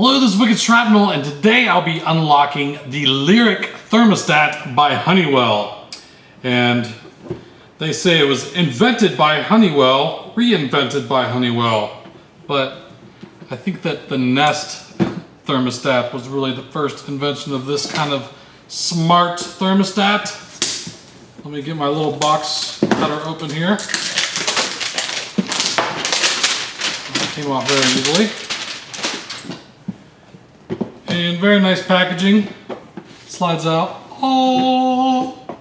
Hello, this is Wicked Shrapnel, and today I'll be unlocking the Lyric Thermostat by Honeywell. And they say it was invented by Honeywell, reinvented by Honeywell. But I think that the Nest thermostat was really the first invention of this kind of smart thermostat. Let me get my little box cutter open here. It came off very easily. And very nice packaging. Slides out. Oh!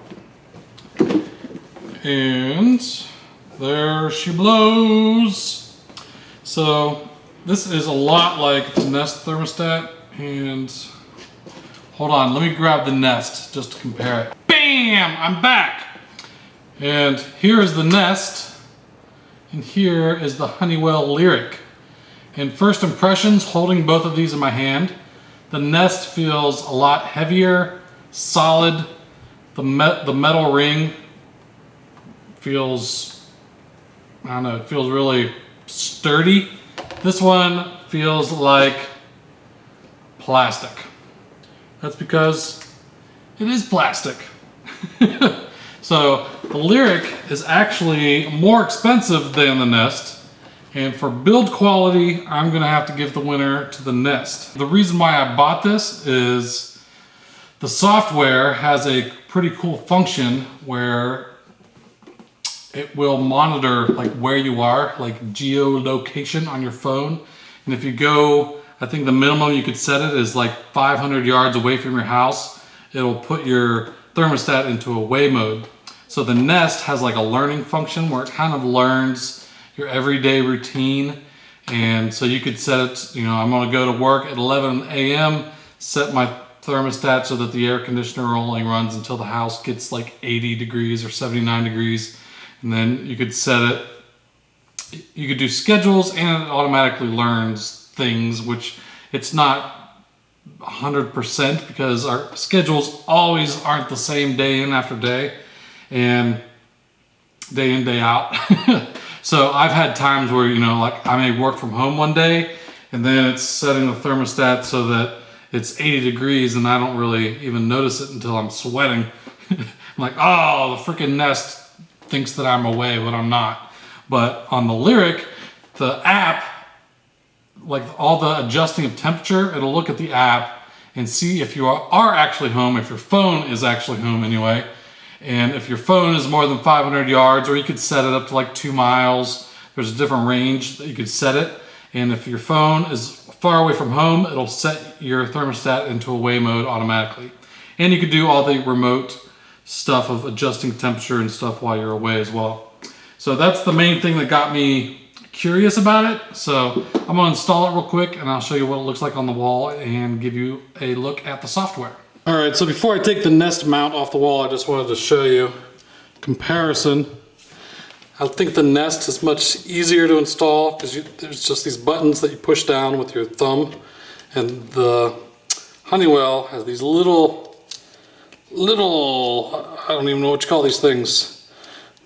And there she blows. So this is a lot like the Nest thermostat. And hold on, let me grab the Nest just to compare it. Bam! I'm back! And here is the Nest. And here is the Honeywell Lyric. And first impressions, holding both of these in my hand, the Nest feels a lot heavier, solid. The metal ring feels, I don't know, it feels really sturdy. This one feels like plastic. That's because it is plastic. So the Lyric is actually more expensive than the Nest. And for build quality, I'm gonna have to give the winner to the Nest. The reason why I bought this is the software has a pretty cool function where it will monitor like where you are, like geolocation on your phone. And if you go, I think the minimum you could set it is like 500 yards away from your house. It'll put your thermostat into away mode. So the Nest has like a learning function where it kind of learns your everyday routine. And so you could set it, you know, I'm gonna go to work at 11 a.m., set my thermostat so that the air conditioner only runs until the house gets like 80 degrees or 79 degrees. And then you could set it, you could do schedules, and it automatically learns things, which it's not 100% because our schedules always aren't the same day in after day and day in, day out. So I've had times where, you know, like I may work from home one day and then it's setting the thermostat so that it's 80 degrees and I don't really even notice it until I'm sweating. I'm like, oh, the freaking Nest thinks that I'm away, but I'm not. But on the Lyric, the app, like all the adjusting of temperature, it'll look at the app and see if you are actually home, if your phone is actually home anyway. And if your phone is more than 500 yards, or you could set it up to like 2 miles, there's a different range that you could set it. And if your phone is far away from home, it'll set your thermostat into away mode automatically. And you could do all the remote stuff of adjusting temperature and stuff while you're away as well. So that's the main thing that got me curious about it. So I'm gonna install it real quick and I'll show you what it looks like on the wall and give you a look at the software. All right, so before I take the Nest mount off the wall, I just wanted to show you comparison. I think the Nest is much easier to install because there's just these buttons that you push down with your thumb, and the Honeywell has these little, I don't even know what you call these things,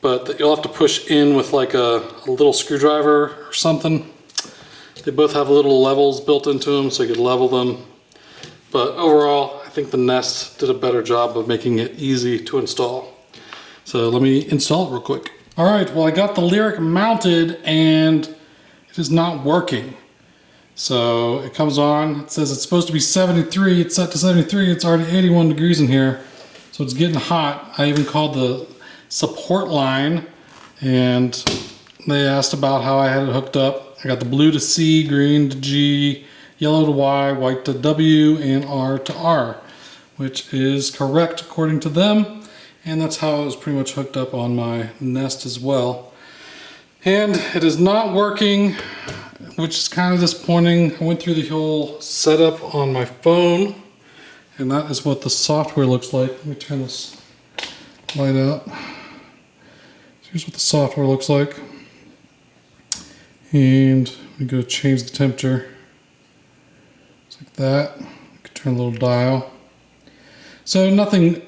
but that you'll have to push in with like a little screwdriver or something. They both have little levels built into them so you could level them. But overall, I think the Nest did a better job of making it easy to install. So let me install it real quick. All right, well I got the Lyric mounted and it is not working. So it comes on, it says it's supposed to be 73, it's set to 73, it's already 81 degrees in here. So it's getting hot. I even called the support line and they asked about how I had it hooked up. I got the blue to C, green to G, yellow to Y, white to W, and R to R, which is correct according to them. And that's how it was pretty much hooked up on my Nest as well. And it is not working, which is kind of disappointing. I went through the whole setup on my phone, and that is what the software looks like. Let me turn this light out. Here's what the software looks like. And we go change the temperature. Like that. You can turn a little dial. So nothing,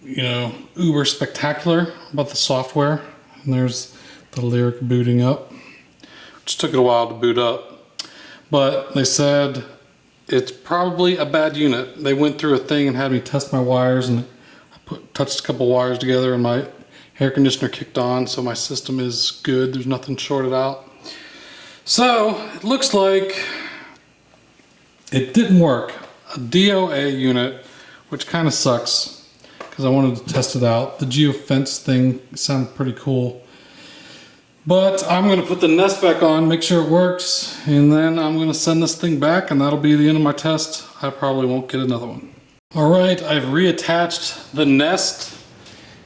you know, uber spectacular about the software. And there's the Lyric booting up, which took it a while to boot up. But they said it's probably a bad unit. They went through a thing and had me test my wires, and I touched a couple wires together and my air conditioner kicked on, so my system is good. There's nothing shorted out. So it looks like it didn't work. A DOA unit, which kind of sucks because I wanted to test it out. The geofence thing sounded pretty cool. But I'm going to put the nest back on, make sure it works, and then I'm going to send this thing back, and that'll be the end of my test. I probably won't get another one. Alright, I've reattached the nest,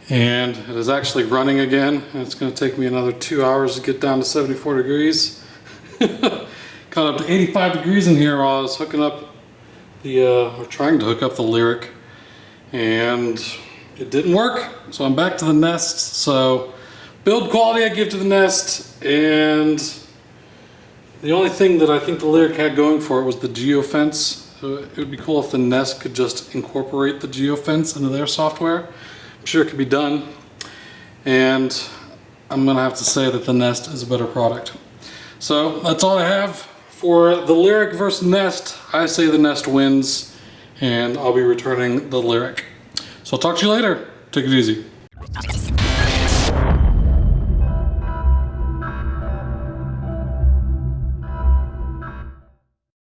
and it is actually running again. And it's going to take me another 2 hours to get down to 74 degrees. Got up to 85 degrees in here while I was hooking up or trying to hook up the Lyric, and it didn't work. So I'm back to the nest. So build quality I give to the nest, and the only thing that I think the Lyric had going for it was the geofence. So it would be cool if the nest could just incorporate the geofence into their software. I'm sure it could be done, and I'm gonna have to say that the Nest is a better product. So that's all I have for the Lyric versus Nest. I say the Nest wins, and I'll be returning the Lyric. So I'll talk to you later. Take it easy.